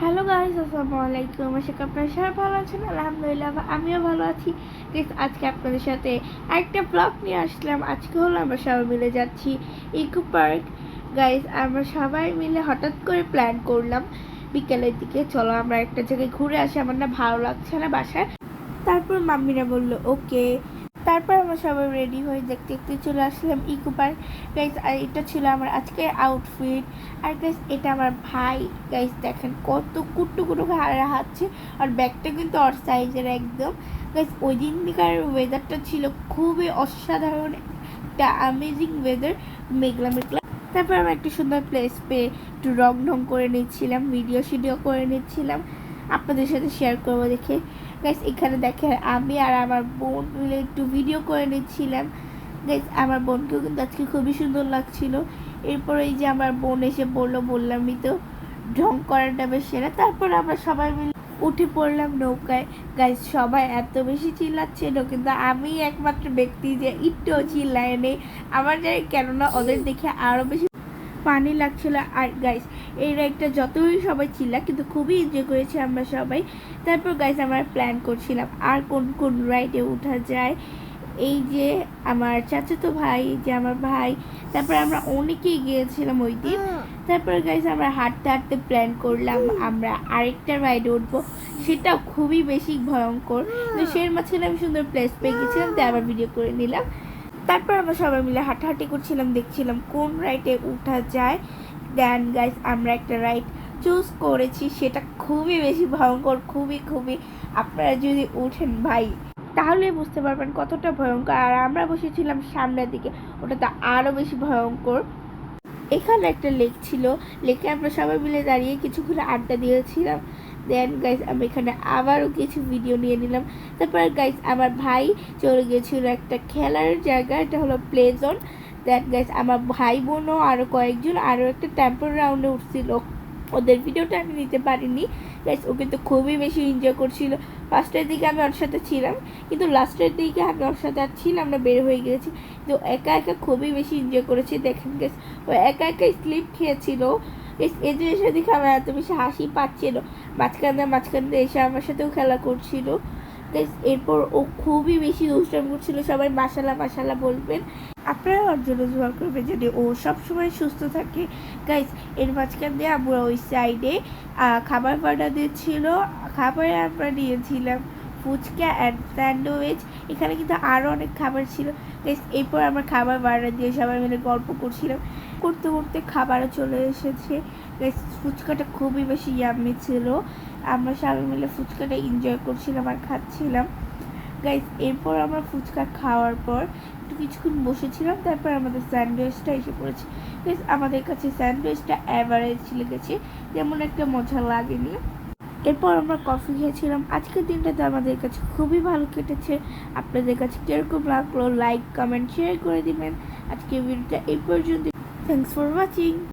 Hello guys, আসসালামু আলাইকুম। আশা করি আপনারা সবাই ভালো আছেন। আলহামদুলিল্লাহ আমিও ভালো আছি। গাইস, আজকে আপনাদের সাথে একটা ব্লগ নিয়ে আসলাম। আজকে হলো আমরা সবাই মিলে যাচ্ছি ইকো পার্ক। গাইস, আমরা সবাই মিলে হঠাৎ করে প্ল্যান করলাম বিকেলের দিকে, চলো আমরা একটা জায়গায় ঘুরে আসি, আমার না ভালো লাগছে না বাসায়। তারপর মাম্মিরা বলল ওকে। তারপর আমরা সবাই রেডি হয়ে দেখতে দেখতে চলে আসলাম ইকো পার্ক। গাইস, আর এটা ছিল আমার আজকের আউটফিট। আর গাইস, এটা আমার ভাই। গাইস দেখেন কত কুট্টু কুট্টু হাঁটছে, আর ব্যাগটা কিন্তু ওর সাইজের একদম। গাইস, ওই দিনকার ওয়েদারটা ছিল খুবই অসাধারণ, একটা অ্যামেজিং ওয়েদার, মেঘলা মেঘলা। তারপর আমরা একটা সুন্দর প্লেস পেয়ে একটু রং ঢং করে নিচ্ছিলাম, ভিডিও করে নিচ্ছিলাম, আপনাদের সাথে শেয়ার করবো দেখে। গাইস, এখানে দেখেন আমি আর আমার বোন মিলে একটু ভিডিও করে নিচ্ছিলাম। গাইস, আমার বোনকেও কিন্তু আজকে খুবই সুন্দর লাগছিল। এরপর এই যে আমার বোন এসে বললামই তো, ঢং করাটা বেশ সেরা। তারপর আমরা সবাই মিলে উঠে পড়লাম নৌকায়। গাইস, সবাই এত বেশি চিল্লাচ্ছিল, কিন্তু আমি একমাত্র ব্যক্তি যে একটুও চিল্লায় নেই। আমার জানি কেননা ওদের দেখে আরও বেশি পানি লাগছিল। আর গাইস, এই রাইডটা যতই সবাই চিল্লা, কিন্তু খুবই এনজয় করেছি আমরা সবাই। তারপর গাইস, আমরা প্ল্যান করছিলাম আর কোন কোন রাইডে ওঠা যায়। এই যে আমার চাচাতো ভাই, যে আমার ভাই, তারপর আমরা অনেকেই গিয়েছিলাম ওই দিন। তারপর গাইস, আমরা হাঁটতে হাঁটতে প্ল্যান করলাম আমরা আরেকটা রাইডে উঠবো, সেটা খুবই বেশি ভয়ঙ্কর। তো সের মাঝখানে আমি সুন্দর প্লেস পেয়ে গেছিলাম, তাই আবার ভিডিও করে নিলাম। তারপর আমরা সবাই মিলে হাঁটাহাঁটি করছিলাম, দেখছিলাম কোন রাইডে উঠা যায়। দেন গাইস, আমরা একটা রাইড চুজ করেছি, সেটা খুবই বেশি ভয়ঙ্কর, খুবই খুবই। আপনারা যদি উঠেন ভাই, তাহলে বুঝতে পারবেন কতটা ভয়ঙ্কর। আর আমরা বসেছিলাম সামনের দিকে, ওটা তো আরও বেশি ভয়ঙ্কর। এখানে একটা লেক ছিল, লেকে আমরা সবাই মিলে দাঁড়িয়ে কিছুক্ষণ আড্ডা দিয়েছিলাম। দেন গাইস, আমি এখানে আবারও কিছু ভিডিও নিয়ে নিলাম। তারপর গাইস, আমার ভাই চলে গিয়েছিল একটা খেলার জায়গা, এটা হলো প্লে জোন। দেন গাইস, আমার ভাই বোনও আরও কয়েকজন আরও একটা টেম্পল রাউন্ডে উঠছিল, ওদের ভিডিওটা আমি নিতে পারিনি। গাইস, ও কিন্তু খুবই বেশি এনজয় করছিল। ফার্স্টের দিকে আমি ওর সাথে ছিলাম, কিন্তু লাস্টের দিকে আমি ওর সাথে আর ছিলাম না, বের হয়ে গেছি। তো একা একা খুবই বেশি এনজয় করেছি। দেখেন গাইস, ও একা একা স্লিপ খেয়েছিল। এই জিনিসটা দেখে আমার এত বেশি হাসি পাচ্ছিল। মাঝখানে এসে আমার সাথেও খেলা করছিল। গাইস, এরপর ও খুবই বেশি দুষ্টামি করছিল। সবাই মাশাল্লাহ মাশাল্লাহ বলবেন, আপনারা ওর জন্য দোয়া করবেন যদি ও সবসময় সুস্থ থাকে। গাইস, এর মাঝখান দিয়ে আমরা ওই সাইডে খাবার অর্ডার দিচ্ছিল। খাবারে আমরা নিয়েছিলাম ফুচকা অ্যান্ড স্যান্ডউইচ। এখানে কিন্তু আরও অনেক খাবার ছিল। গাইস, এরপর আমরা খাবার অর্ডার দিয়ে সবাই মিলে গল্প করছিলাম, করতে করতে খাবারও চলে এসেছে। গাইস, ফুচকাটা খুবই বেশি ইয়াম্মি ছিল। আমরা সবাই মিলে ফুচকাটা এনজয় করছিলাম আর খাচ্ছিলাম। গাইস, এরপর আমরা ফুচকা খাওয়ার পর একটু কিছুক্ষণ বসেছিলাম, তারপর আমাদের স্যান্ডউইচটা এসে পড়েছে। গাইস, আমাদের কাছে স্যান্ডউইচটা অ্যাভারেজ লেগেছে, যেমন একটা মজা লাগেনি। এরপর আমরা কফি খেয়েছিলাম। আজকের দিনটাতে আমাদের কাছে খুবই ভালো কেটেছে। আপনাদের কাছে কীরকম লাগলো লাইক কমেন্ট শেয়ার করে দিবেন। আজকের ভিডিওটা এই পর্যন্ত। Thanks for watching.